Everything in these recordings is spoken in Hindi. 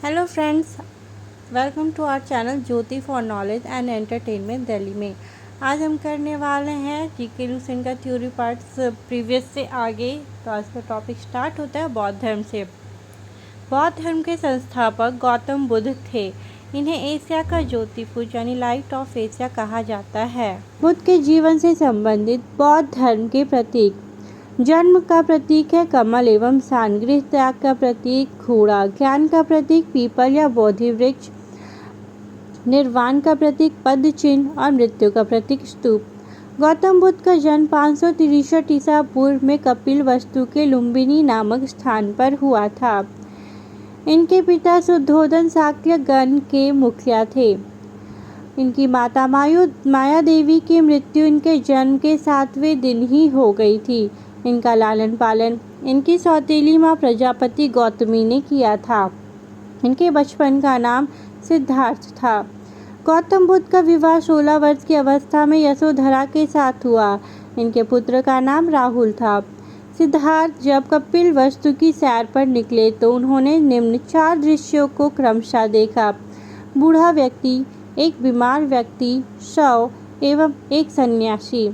Hello friends, welcome to our channel Jyoti for knowledge and entertainment Delhi में। आज हम करने वाले हैं जीके न्यूज़ का थ्योरी पार्ट्स प्रीवियस से आगे। तो आज का टॉपिक स्टार्ट होता है बौद्ध धर्म से। बौद्ध धर्म के संस्थापक गौतम बुद्ध थे। इन्हें एशिया का ज्योतिपुंज यानी लाइट ऑफ एशिया कहा जाता है। बुद्ध के जीवन से संबंधित बौद्ध धर्म के प्रतीक: जन्म का प्रतीक है कमल एवं सान, गृह त्याग का प्रतीक घोड़ा, ज्ञान का प्रतीक पीपल या बोधि वृक्ष, निर्वाण का प्रतीक पद्म चिन्ह और मृत्यु का प्रतीक स्तूप। गौतम बुद्ध का जन्म 563 ईसा पूर्व में कपिलवस्तु के लुम्बिनी नामक स्थान पर हुआ था। इनके पिता शुद्धोधन शाक्य गण के मुखिया थे। इनकी माता माया देवी की मृत्यु इनके जन्म के 7वें दिन ही हो गई थी। इनका लालन पालन इनकी सौतेली माँ प्रजापति गौतमी ने किया था। इनके बचपन का नाम सिद्धार्थ था। गौतम बुद्ध का विवाह 16 वर्ष की अवस्था में यशोधरा के साथ हुआ। इनके पुत्र का नाम राहुल था। सिद्धार्थ जब कपिलवस्तु की सैर पर निकले तो उन्होंने निम्न 4 दृश्यों को क्रमशः देखा: बूढ़ा व्यक्ति, एक बीमार व्यक्ति, शव एवं एक सन्यासी।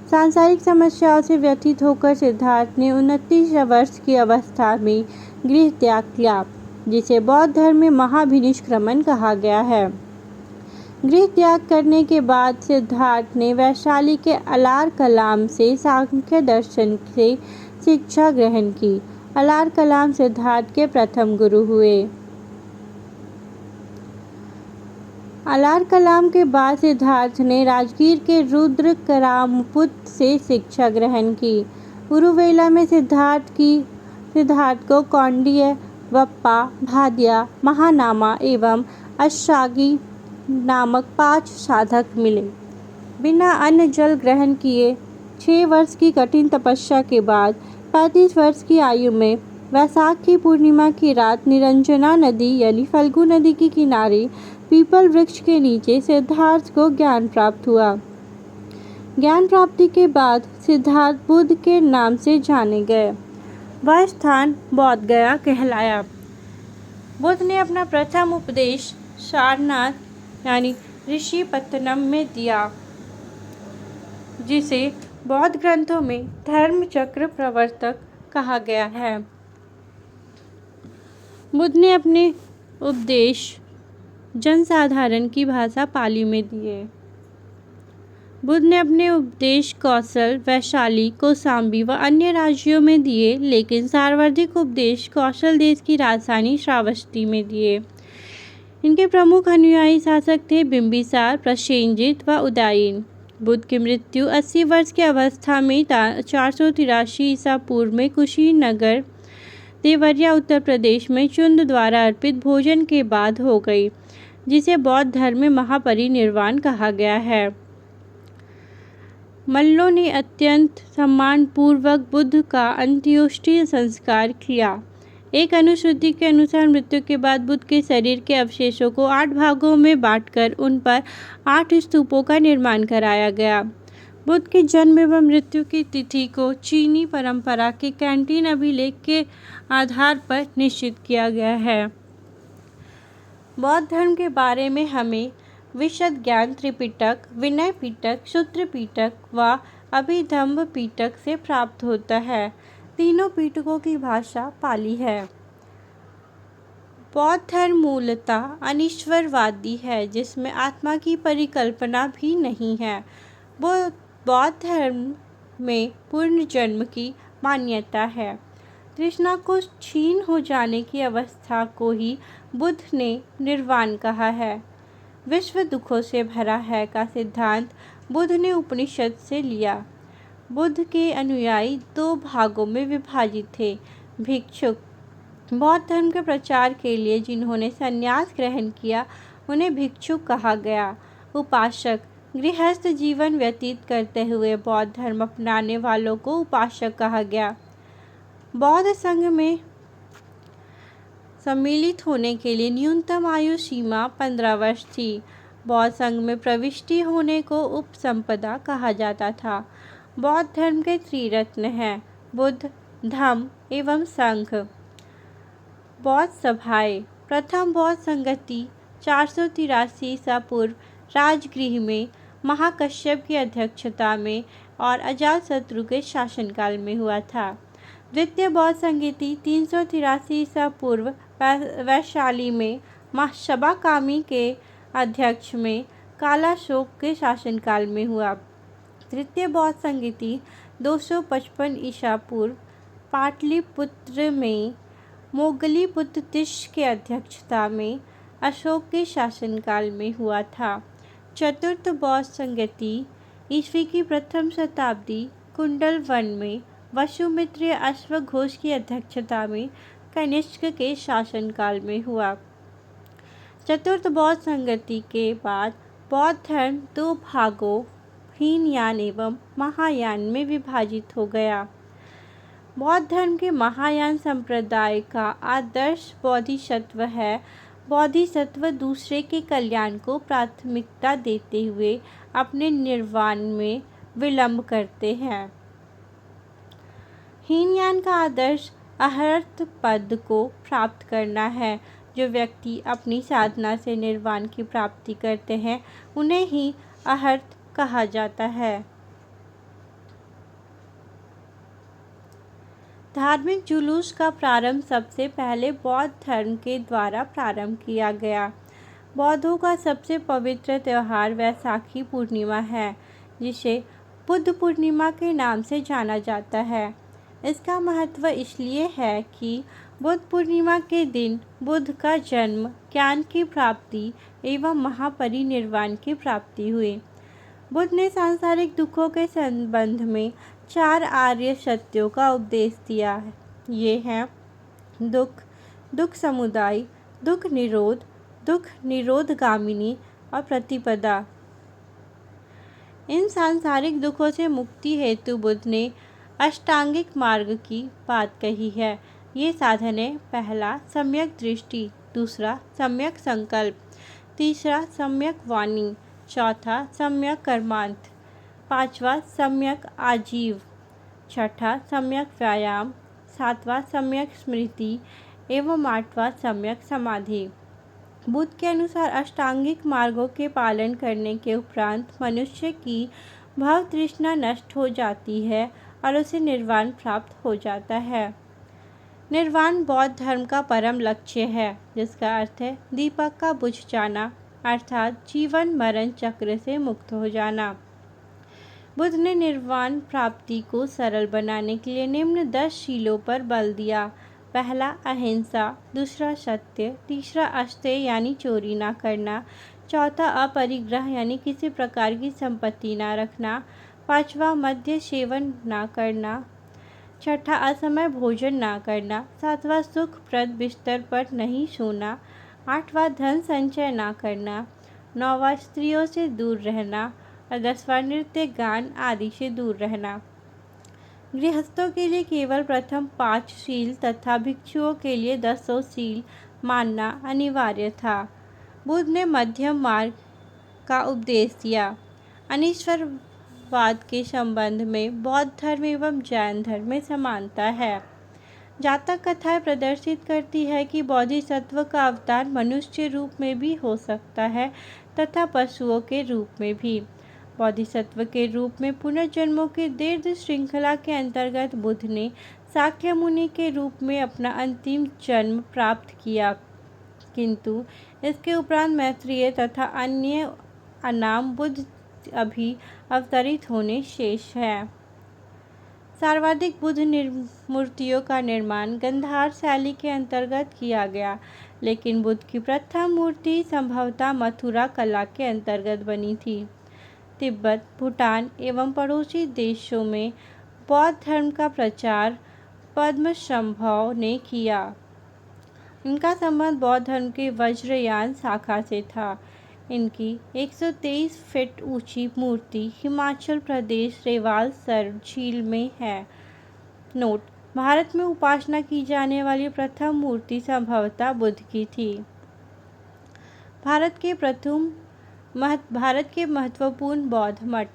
सांसारिक समस्याओं से व्यथित होकर सिद्धार्थ ने 29 वर्ष की अवस्था में गृह त्याग किया, जिसे बौद्ध धर्म में महाभिनिष्क्रमण कहा गया है। गृह त्याग करने के बाद सिद्धार्थ ने वैशाली के अलार कलाम से सांख्य दर्शन से शिक्षा ग्रहण की। अलार कलाम सिद्धार्थ के प्रथम गुरु हुए। अलार कलाम के बाद सिद्धार्थ ने राजगीर के रुद्र करामपुत से शिक्षा ग्रहण की। उरुवेला में सिद्धार्थ को कौंडिन्य, बप्पा, भादिया, महानामा एवं अशागी नामक 5 साधक मिले। बिना अन्न जल ग्रहण किए 6 वर्ष की कठिन तपस्या के बाद 35 वर्ष की आयु में वैशाख की पूर्णिमा की रात निरंजना नदी यानी फल्गु नदी के किनारे पीपल वृक्ष के नीचे सिद्धार्थ को ज्ञान प्राप्त हुआ। ज्ञान प्राप्ति के बाद सिद्धार्थ बुद्ध के नाम से जाने गए। वह स्थान बौद्ध गया कहलाया। बुद्ध ने अपना प्रथम उपदेश सारनाथ यानी ऋषिपत्तनम में दिया, जिसे बौद्ध ग्रंथों में धर्म चक्र प्रवर्तक कहा गया है। बुद्ध ने अपने उपदेश जनसाधारण की भाषा पाली में दिए। बुद्ध ने अपने उपदेश कौशल, वैशाली, कौशाम्बी व अन्य राज्यों में दिए, लेकिन सर्वाधिक उपदेश कौशल देश की राजधानी श्रावस्ती में दिए। इनके प्रमुख अनुयायी शासक थे बिंबिसार, प्रसेनजित व उदयन। बुद्ध की मृत्यु 80 वर्ष की अवस्था में 483 ईसा पूर्व में कुशीनगर, देवरिया, उत्तर प्रदेश में चुंद द्वारा अर्पित भोजन के बाद हो गई, जिसे बौद्ध धर्म में महापरिनिर्वाण कहा गया है। मल्लों ने अत्यंत सम्मानपूर्वक बुद्ध का अंत्येष्टि संस्कार किया। एक अनुश्रुति के अनुसार मृत्यु के बाद बुद्ध के शरीर के अवशेषों को 8 भागों में बांटकर उन पर 8 स्तूपों का निर्माण कराया गया। बुद्ध के जन्म एवं मृत्यु की तिथि को चीनी परंपरा के कैंटीन अभिलेख के आधार पर निश्चित किया गया है। बौद्ध धर्म के बारे में हमें विशद ज्ञान त्रिपिटक, विनय पिटक, सूत्र पिटक व अभिधम्म पिटक से प्राप्त होता है। तीनों पिटकों की भाषा पाली है। बौद्ध धर्म मूलतः अनीश्वरवादी है, जिसमें आत्मा की परिकल्पना भी नहीं है। बौद्ध धर्म में पुनर्जन्म की मान्यता है। तृष्णा को क्षीण हो जाने की अवस्था को ही बुद्ध ने निर्वाण कहा है। विश्व दुखों से भरा है का सिद्धांत बुद्ध ने उपनिषद से लिया। बुद्ध के अनुयायी 2 भागों में विभाजित थे: भिक्षुक, बौद्ध धर्म के प्रचार के लिए जिन्होंने संन्यास ग्रहण किया उन्हें भिक्षुक कहा गया। उपासक, गृहस्थ जीवन व्यतीत करते हुए बौद्ध धर्म अपनाने वालों को उपासक कहा गया। बौद्ध संघ में सम्मिलित होने के लिए न्यूनतम आयु सीमा 15 वर्ष थी। बौद्ध संघ में प्रविष्टि होने को उपसंपदा कहा जाता था। बौद्ध धर्म के त्रिरत्न हैं: बुद्ध, धम्म एवं संघ। बौद्ध सभाएं प्रथम बौद्ध संगति 483 ईसा पूर्व राजगृह में महाकश्यप की अध्यक्षता में और अजातशत्रु के शासनकाल में हुआ था। द्वितीय बौद्ध संगति 383 ईसा पूर्व वैशाली में सबाकामी के अध्यक्ष में कालाशोक के शासनकाल में हुआ। तृतीय बौद्ध संगति 255 ईसा पूर्व पाटलिपुत्र में मोगलीपुत्र तिष्ठ के अध्यक्षता में अशोक के शासनकाल में हुआ था। चतुर्थ बौद्ध संगति ईस्वी की प्रथम शताब्दी कुंडलवन में वसुमित्र अश्वघोष की अध्यक्षता में कनिष्क के शासनकाल में हुआ। चतुर्थ बौद्ध संगति के बाद बौद्ध धर्म दो भागों हीनयान एवं महायान में विभाजित हो गया। बौद्ध धर्म के महायान संप्रदाय का आदर्श बोधिसत्व है। बोधिसत्व दूसरे के कल्याण को प्राथमिकता देते हुए अपने निर्वाण में विलंब करते हैं। हीनयान का आदर्श अहर्त पद को प्राप्त करना है। जो व्यक्ति अपनी साधना से निर्वाण की प्राप्ति करते हैं उन्हें ही अहर्त कहा जाता है। धार्मिक जुलूस का प्रारंभ सबसे पहले बौद्ध धर्म के द्वारा प्रारंभ किया गया। बौद्धों का सबसे पवित्र त्यौहार वैसाखी पूर्णिमा है, जिसे बुद्ध पूर्णिमा के नाम से जाना जाता है। इसका महत्व इसलिए है कि बुद्ध पूर्णिमा के दिन बुद्ध का जन्म, ज्ञान की प्राप्ति एवं महापरिनिर्वाण की प्राप्ति हुई। बुद्ध ने सांसारिक दुखों के संबंध में 4 आर्य सत्यों का उपदेश दिया है। ये हैं दुख, दुख समुदाय, दुख निरोधगामिनी और प्रतिपदा। इन सांसारिक दुखों से मुक्ति हेतु बुद्ध ने अष्टांगिक मार्ग की बात कही है। ये साधन है: पहला सम्यक दृष्टि, दूसरा सम्यक संकल्प, तीसरा सम्यक वाणी, चौथा सम्यक कर्मांत, पांचवा सम्यक आजीव, छठा सम्यक व्यायाम, सातवां सम्यक स्मृति एवं आठवां सम्यक समाधि। बुद्ध के अनुसार अष्टांगिक मार्गों के पालन करने के उपरांत मनुष्य की भव तृष्णा नष्ट हो जाती है और उसे निर्वाण प्राप्त हो जाता है। निर्वाण बौद्ध धर्म का परम लक्ष्य है, जिसका अर्थ है दीपक का बुझ जाना, अर्थात जीवन मरण चक्र से मुक्त हो जाना। बुद्ध ने निर्वाण प्राप्ति को सरल बनाने के लिए निम्न 10 शीलों पर बल दिया। पहला अहिंसा, दूसरा सत्य, तीसरा अस्तेय यानी चोरी ना करना, चौथा अपरिग्रह यानी किसी प्रकार की संपत्ति ना रखना, पांचवा मद्य सेवन ना करना, छठा असमय भोजन ना करना, सातवां सुखप्रद बिस्तर पर नहीं सोना, आठवां धन संचय ना करना, नौवां स्त्रियों से दूर रहना और 10वां नृत्य गान आदि से दूर रहना। गृहस्थों के लिए केवल प्रथम 5 शील तथा भिक्षुओं के लिए 10 शील मानना अनिवार्य था। बुद्ध ने मध्यम मार्ग का उपदेश दिया। अनीश्वरवाद के संबंध में बौद्ध धर्म एवं जैन धर्म में समानता है। जातक कथाएं प्रदर्शित करती है कि बोधिसत्व का अवतार मनुष्य रूप में भी हो सकता है तथा पशुओं के रूप में भी। बोधिसत्व के रूप में पुनर्जन्मों के दीर्घ श्रृंखला के अंतर्गत बुद्ध ने शाक्य मुनि के रूप में अपना अंतिम जन्म प्राप्त किया, किंतु इसके उपरांत मैत्रेय तथा अन्य अनाम बुद्ध अभी अवतरित होने शेष है। सर्वाधिक बुद्ध मूर्तियों का निर्माण गंधार शैली के अंतर्गत किया गया, लेकिन बुद्ध की प्रथम मूर्ति संभवतः मथुरा कला के अंतर्गत बनी थी। तिब्बत, भूटान एवं पड़ोसी देशों में बौद्ध धर्म का प्रचार पद्मसंभव ने किया। इनका संबंध बौद्ध धर्म के वज्रयान शाखा से था। इनकी 123 फीट ऊंची मूर्ति हिमाचल प्रदेश रेवालसर झील में है। नोट: भारत में उपासना की जाने वाली प्रथम मूर्ति संभवतः बुद्ध की थी। भारत के महत्वपूर्ण बौद्ध मठ: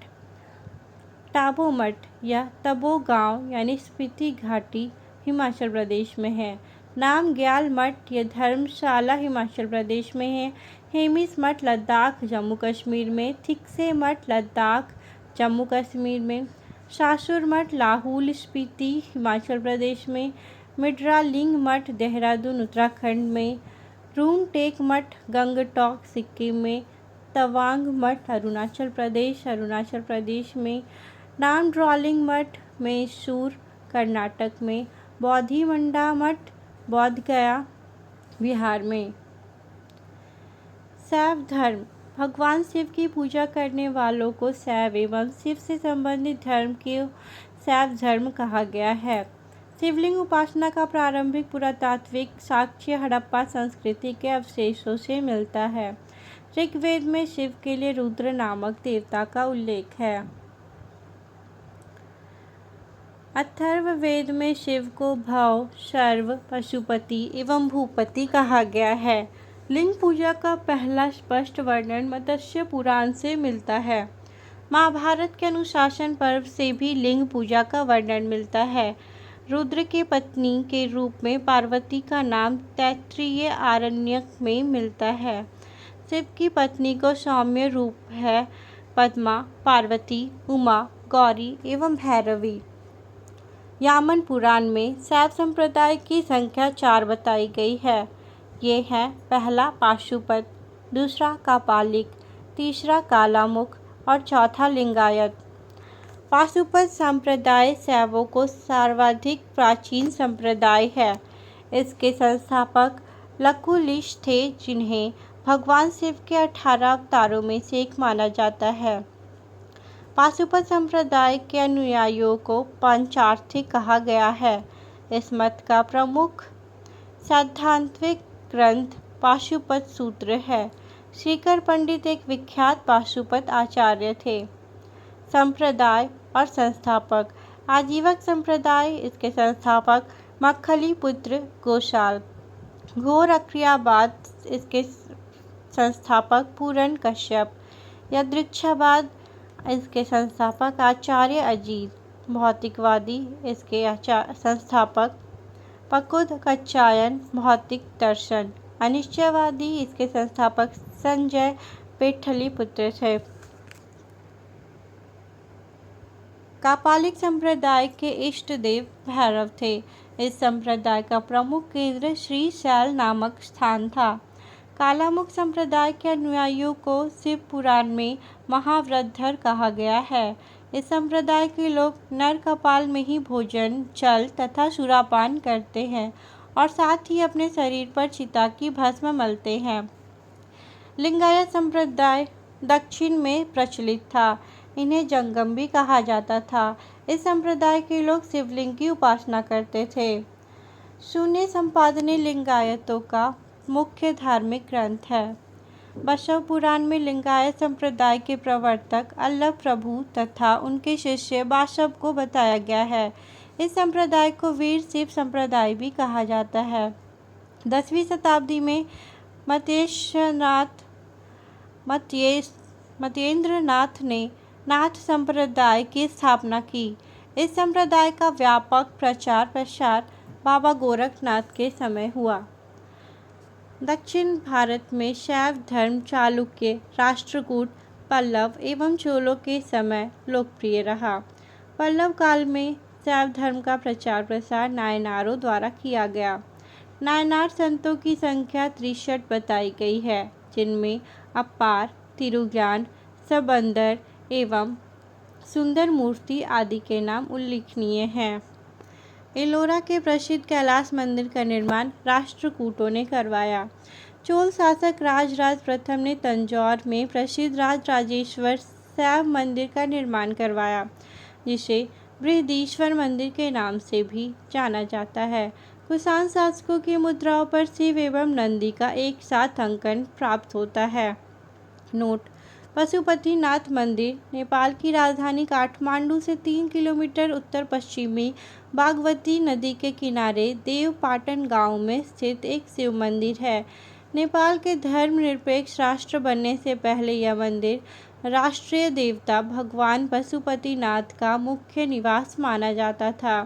टाबो मठ या तबो गांव यानी स्पीति घाटी हिमाचल प्रदेश में है। नामग्याल मठ ये धर्मशाला हिमाचल प्रदेश में है। हेमिस मठ लद्दाख जम्मू कश्मीर में। थिक्से मठ लद्दाख जम्मू कश्मीर में। शासुर मठ लाहौल स्पीति हिमाचल प्रदेश में। मिड्रालिंग मठ देहरादून उत्तराखंड में। रूनटेक मठ गंगटोक सिक्किम में। तवांग मठ अरुणाचल प्रदेश में। नामड्रोलिंग मठ मैसूर कर्नाटक में। बोधिमंडा मठ बोध गया बिहार में। शैव धर्म भगवान शिव की पूजा करने वालों को शैव एवं शिव से संबंधित धर्म को शैव धर्म कहा गया है। शिवलिंग उपासना का प्रारंभिक पुरातात्विक साक्ष्य हड़प्पा संस्कृति के अवशेषों से मिलता है। ऋग्वेद में शिव के लिए रुद्र नामक देवता का उल्लेख है। अथर्ववेद में शिव को भव, शर्व, पशुपति एवं भूपति कहा गया है। लिंग पूजा का पहला स्पष्ट वर्णन मत्स्य पुराण से मिलता है। महाभारत के अनुशासन पर्व से भी लिंग पूजा का वर्णन मिलता है। रुद्र के पत्नी के रूप में पार्वती का नाम तैत्तिरीय आरण्यक में मिलता है। शिव की पत्नी को सौम्य रूप है पद्मा, पार्वती, उमा, गौरी एवं भैरवी। यामन पुराण में शैव संप्रदाय की संख्या 4 बताई गई है। ये है पहला पाशुपत, दूसरा कापालिक, तीसरा कालामुख और चौथा लिंगायत। पाशुपत संप्रदाय शैवों को सर्वाधिक प्राचीन संप्रदाय है। इसके संस्थापक लकुलिश थे, जिन्हें भगवान शिव के 18 अवतारों में से एक माना जाता है। पाशुपत संप्रदाय के अनुयायियों को पंचार्थी कहा गया है। इस मत का प्रमुख सैद्धांतिक ग्रंथ पाशुपत सूत्र है। श्रीकर पंडित एक विख्यात पाशुपत आचार्य थे। संप्रदाय और संस्थापक आजीवक संप्रदाय, इसके संस्थापक मक्खली पुत्र गोशाल। घोर अक्रियावाद, इसके संस्थापक पूरन कश्यप। यदृच्छावाद, इसके संस्थापक आचार्य अजीत। भौतिकवादी, इसके संस्थापक पकुद कच्चायन भौतिक दर्शन। अनिश्चयवादी, इसके संस्थापक संजय पेठली पुत्र थे। कापालिक संप्रदाय के इष्ट देव भैरव थे। इस संप्रदाय का प्रमुख केंद्र श्रीशैल नामक स्थान था। कालामुख संप्रदाय के अनुयायियों को शिव पुराण में महाव्रतधर कहा गया है। इस संप्रदाय के लोग नर कपाल में ही भोजन, जल तथा सुरापान करते हैं और साथ ही अपने शरीर पर चिता की भस्म मलते हैं। लिंगायत संप्रदाय दक्षिण में प्रचलित था। इन्हें जंगम भी कहा जाता था। इस संप्रदाय के लोग शिवलिंग की उपासना करते थे। शून्य संपादनी लिंगायतों का मुख्य धार्मिक ग्रंथ है। बसव पुराण में लिंगायत संप्रदाय के प्रवर्तक अल्लभ प्रभु तथा उनके शिष्य बासव को बताया गया है। इस संप्रदाय को वीर शिव संप्रदाय भी कहा जाता है। 10वीं शताब्दी में मत्येंद्रनाथ ने नाथ संप्रदाय की स्थापना की। इस संप्रदाय का व्यापक प्रचार प्रसार बाबा गोरखनाथ के समय हुआ। दक्षिण भारत में शैव धर्म चालुक्य, राष्ट्रकूट, पल्लव एवं चोलों के समय लोकप्रिय रहा। पल्लव काल में शैव धर्म का प्रचार प्रसार नायनारों द्वारा किया गया। नायनार संतों की संख्या 63 बताई गई है, जिनमें अपार, तिरुज्ञान, सबंदर एवं सुंदर मूर्ति आदि के नाम उल्लेखनीय हैं। एलोरा के प्रसिद्ध कैलाश मंदिर का निर्माण राष्ट्रकूटों ने करवाया। चोल शासक राजराज प्रथम ने तंजौर में प्रसिद्ध राजराजेश्वर शैव मंदिर का निर्माण करवाया, जिसे बृहदीश्वर मंदिर के नाम से भी जाना जाता है। कुषाण शासकों की मुद्राओं पर शिव एवं नंदी का एक साथ अंकन प्राप्त होता है। नोट: पशुपतिनाथ मंदिर नेपाल की राजधानी काठमांडू से 3 किलोमीटर उत्तर पश्चिमी बागमती नदी के किनारे देवपाटन गांव में स्थित एक शिव मंदिर है। नेपाल के धर्मनिरपेक्ष राष्ट्र बनने से पहले यह मंदिर राष्ट्रीय देवता भगवान पशुपतिनाथ का मुख्य निवास माना जाता था।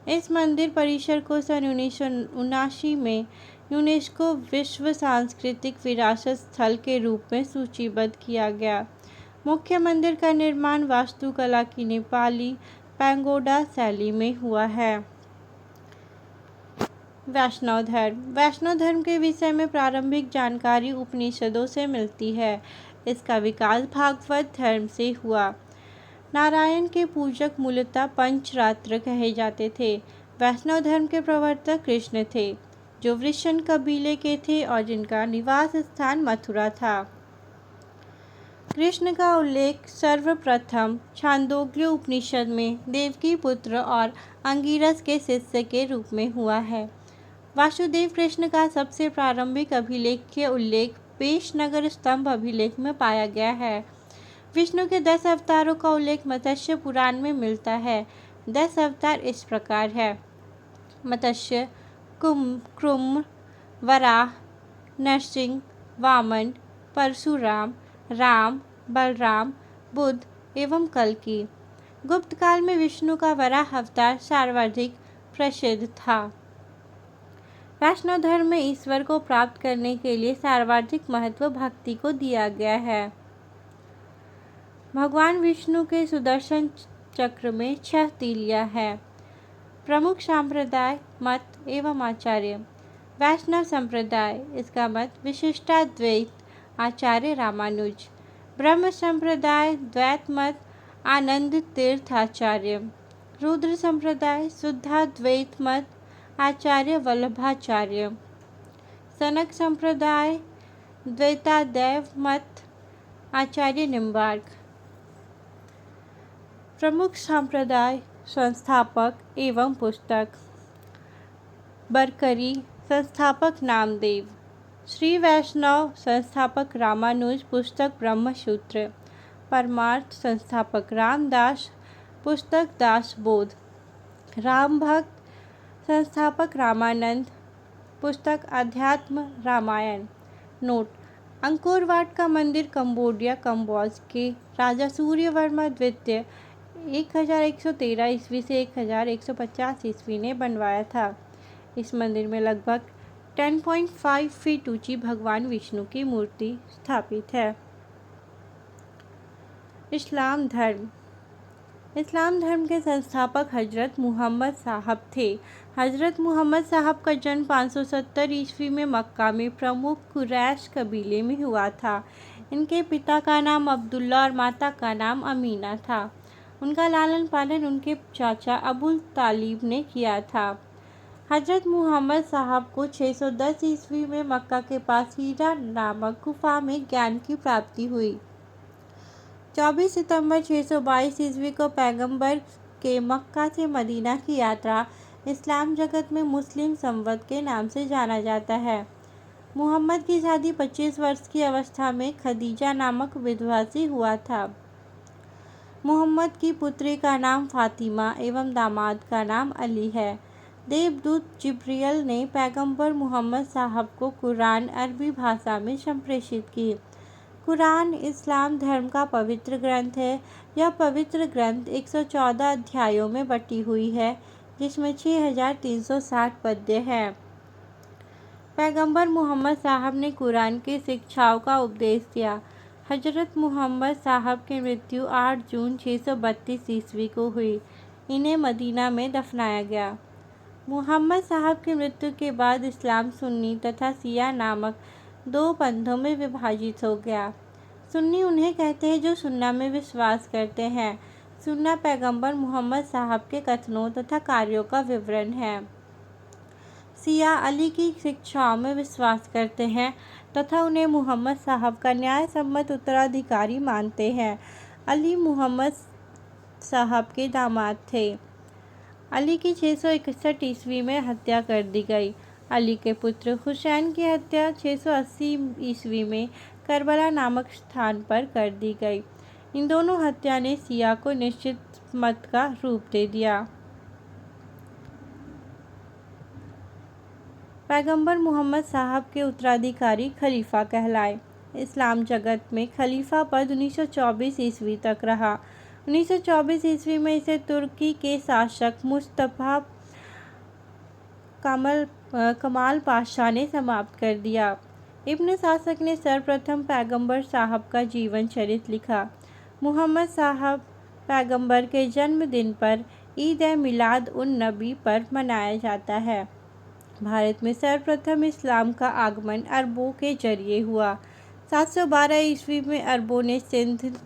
इस मंदिर परिसर को सन 1979 में यूनेस्को विश्व सांस्कृतिक विरासत स्थल के रूप में सूचीबद्ध किया गया। मुख्य मंदिर का निर्माण वास्तुकला की नेपाली पैगोडा शैली में हुआ है। वैष्णव धर्म। वैष्णव धर्म के विषय में प्रारंभिक जानकारी उपनिषदों से मिलती है। इसका विकास भागवत धर्म से हुआ। नारायण के पूजक मूलतः पंचरात्र कहे जाते थे। वैष्णव धर्म के प्रवर्तक कृष्ण थे, जो वृषण कबीले के थे और जिनका निवास स्थान मथुरा था। कृष्ण का उल्लेख सर्वप्रथम छांदोग्य उपनिषद में देवकी पुत्र और अंगिरस के शिष्य के रूप में हुआ है। वासुदेव कृष्ण का सबसे प्रारंभिक अभिलेख्य उल्लेख पेशनगर स्तंभ अभिलेख में पाया गया है। विष्णु के 10 अवतारों का उल्लेख मत्स्य पुराण में मिलता है। 10 अवतार इस प्रकार है: मत्स्य, कुर्म, वराह, नरसिंह, वामन, परशुराम, राम, बलराम, बुद्ध एवं कल्कि। गुप्त काल में विष्णु का वराह अवतार सर्वाधिक प्रसिद्ध था। वैष्णव धर्म में ईश्वर को प्राप्त करने के लिए सर्वाधिक महत्व भक्ति को दिया गया है। भगवान विष्णु के सुदर्शन चक्र में 6 तीलियां हैं। प्रमुख संप्रदाय, मत एवं आचार्य। वैष्णव संप्रदाय, इसका मत विशिष्टाद्वैत आचार्य रामानुज। ब्रह्म संप्रदाय, द्वैत मत आनंद तीर्थ आचार्य। रुद्र संप्रदाय, शुद्धाद्वैत मत आचार्य वल्लभाचार्य। सनक संप्रदाय, द्वैतादैव मत आचार्य निम्बार्क। प्रमुख संप्रदाय, संस्थापक एवं पुस्तक। बरकरी, संस्थापक नामदेव। श्री वैष्णव, संस्थापक रामानुज, पुस्तक ब्रह्मसूत्र। परमार्थ, संस्थापक रामदास, पुस्तक दासबोध। राम भक्त, संस्थापक रामानंद, पुस्तक अध्यात्म रामायण। नोट: अंकोर वाट का मंदिर कंबोडिया कंबोज के राजा सूर्यवर्मा द्वितीय 1113 ईस्वी से 1150 ईस्वी ने बनवाया था। इस मंदिर में लगभग 10.5 फीट ऊंची भगवान विष्णु की मूर्ति स्थापित है। इस्लाम धर्म। इस्लाम धर्म के संस्थापक हजरत मुहम्मद साहब थे। हजरत मुहम्मद साहब का जन्म 570 ईस्वी में मक्का में प्रमुख कुरैश कबीले में हुआ था। इनके पिता का नाम अब्दुल्ला और माता का नाम अमीना था। उनका लालन पालन उनके चाचा अबुल तालिब ने किया था। हजरत मुहम्मद साहब को 610 ईस्वी में मक्का के पास हीरा नामक गुफा में ज्ञान की प्राप्ति हुई। 24 सितंबर 622 ईस्वी को पैगंबर के मक्का से मदीना की यात्रा इस्लाम जगत में मुस्लिम संवत के नाम से जाना जाता है। मुहम्मद की शादी 25 वर्ष की अवस्था में खदीजा नामक विधवा से हुआ था। मुहम्मद की पुत्री का नाम फातिमा एवं दामाद का नाम अली है। देवदूत जिब्रियल ने पैगंबर मुहम्मद साहब को कुरान अरबी भाषा में संप्रेषित की। कुरान इस्लाम धर्म का पवित्र ग्रंथ है। यह पवित्र ग्रंथ 114 अध्यायों में बटी हुई है, जिसमें 6360 पद्य हैं। पैगंबर मुहम्मद साहब ने कुरान की शिक्षाओं का उपदेश दिया। हजरत मुहम्मद साहब की मृत्यु 8 जून 632 ईस्वी को हुई। इन्हें मदीना में दफनाया गया। मुहम्मद साहब की मृत्यु के बाद इस्लाम सुन्नी तथा शिया नामक 2 पंथों में विभाजित हो गया। सुन्नी उन्हें कहते हैं जो सुन्ना में विश्वास करते हैं। सुन्ना पैगंबर मुहम्मद साहब के कथनों तथा कार्यों का विवरण है। शिया अली की शिक्षाओं में विश्वास करते हैं तथा उन्हें मुहम्मद साहब का न्याय सम्मत उत्तराधिकारी मानते हैं। अली मुहम्मद साहब के दामाद थे। अली की 661 ईस्वी में हत्या कर दी गई। अली के पुत्र हुसैन की हत्या 680 ईस्वी में करबला नामक स्थान पर कर दी गई। इन दोनों हत्या ने शिया को निश्चित मत का रूप दे दिया। पैगंबर मुहम्मद साहब के उत्तराधिकारी खलीफा कहलाए। इस्लाम जगत में खलीफा पद 1924 ईस्वी तक रहा। 1924 ईस्वी में इसे तुर्की के शासक मुस्तफा कमाल पाशा ने समाप्त कर दिया। इब्न सासक ने सर्वप्रथम पैगंबर साहब का जीवन चरित्र लिखा। मुहम्मद साहब पैगंबर के जन्मदिन पर ईद ए मिलाद उन नबी पर मनाया जाता है। भारत में सर्वप्रथम इस्लाम का आगमन अरबों के जरिए हुआ। 712 ईस्वी में अरबों ने सिंध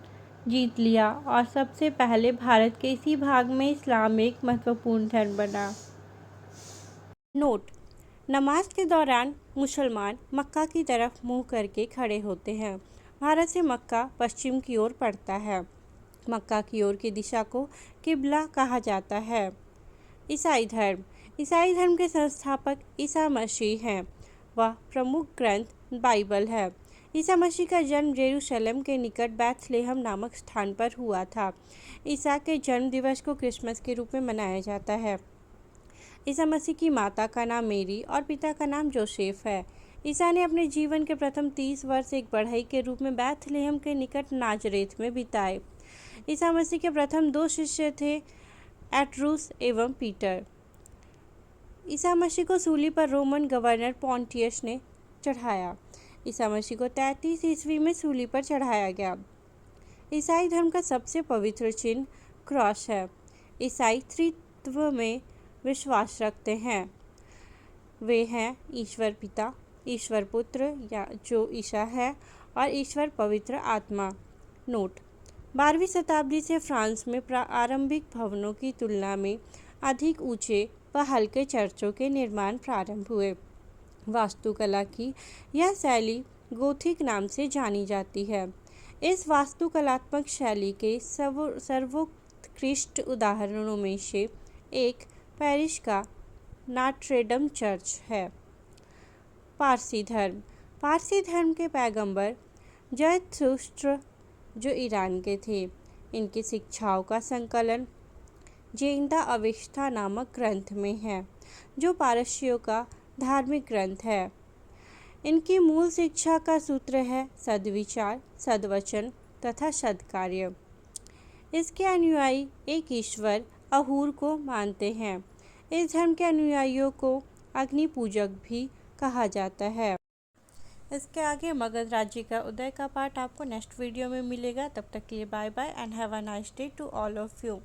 जीत लिया और सबसे पहले भारत के इसी भाग में इस्लाम एक महत्वपूर्ण धर्म बना। नोट: नमाज के दौरान मुसलमान मक्का की तरफ मुंह करके खड़े होते हैं। भारत से मक्का पश्चिम की ओर पड़ता है। मक्का की ओर की दिशा को किबला कहा जाता है। ईसाई धर्म: ईसाई धर्म के संस्थापक ईसा मसीह हैं। वह प्रमुख ग्रंथ बाइबल है। ईसा मसीह का जन्म यरूशलेम के निकट बैथलेहम नामक स्थान पर हुआ था। ईसा के जन्म दिवस को क्रिसमस के रूप में मनाया जाता है। ईसा मसीह की माता का नाम मेरी और पिता का नाम जोसेफ है। ईसा ने अपने जीवन के प्रथम 30 वर्ष एक बढ़ई के रूप में बैथलेहम के निकट नाजरेथ में बिताए। ईसा मसीह के प्रथम 2 शिष्य थे, एट्रुस एवं पीटर। ईसा मसीह को सूली पर रोमन गवर्नर पॉन्टियस ने चढ़ाया। ईसा मसीह को 33 ईस्वी में सूली पर चढ़ाया गया। ईसाई धर्म का सबसे पवित्र चिन्ह क्रॉस है। ईसाई त्रित्व में विश्वास रखते हैं। वे हैं ईश्वर पिता, ईश्वर पुत्र या जो ईसा है और ईश्वर पवित्र आत्मा। नोट: 12वीं शताब्दी से फ्रांस में प्रारंभिक भवनों की तुलना में अधिक ऊंचे व हल्के चर्चों के निर्माण प्रारंभ हुए। वास्तुकला की यह शैली गोथिक नाम से जानी जाती है। इस वास्तुकलात्मक शैली के सर्वोत्कृष्ट उदाहरणों में से एक पेरिस का नॉट्रे-डेम चर्च है। पारसी धर्म: पारसी धर्म के पैगंबर ज़रथुस्त्र जो ईरान के थे। इनकी शिक्षाओं का संकलन ज़ेंदा अवेस्ता नामक ग्रंथ में है, जो पारसियों का धार्मिक ग्रंथ है। इनकी मूल शिक्षा का सूत्र है सद्विचार, सद्वचन तथा सद्कार्य। इसके अनुयायी एक ईश्वर अहूर को मानते हैं। इस धर्म के अनुयायियों को अग्नि पूजक भी कहा जाता है। इसके आगे मगध राज्य का उदय का पार्ट आपको नेक्स्ट वीडियो में मिलेगा। तब तक के लिए bye bye and have a nice day to all of you.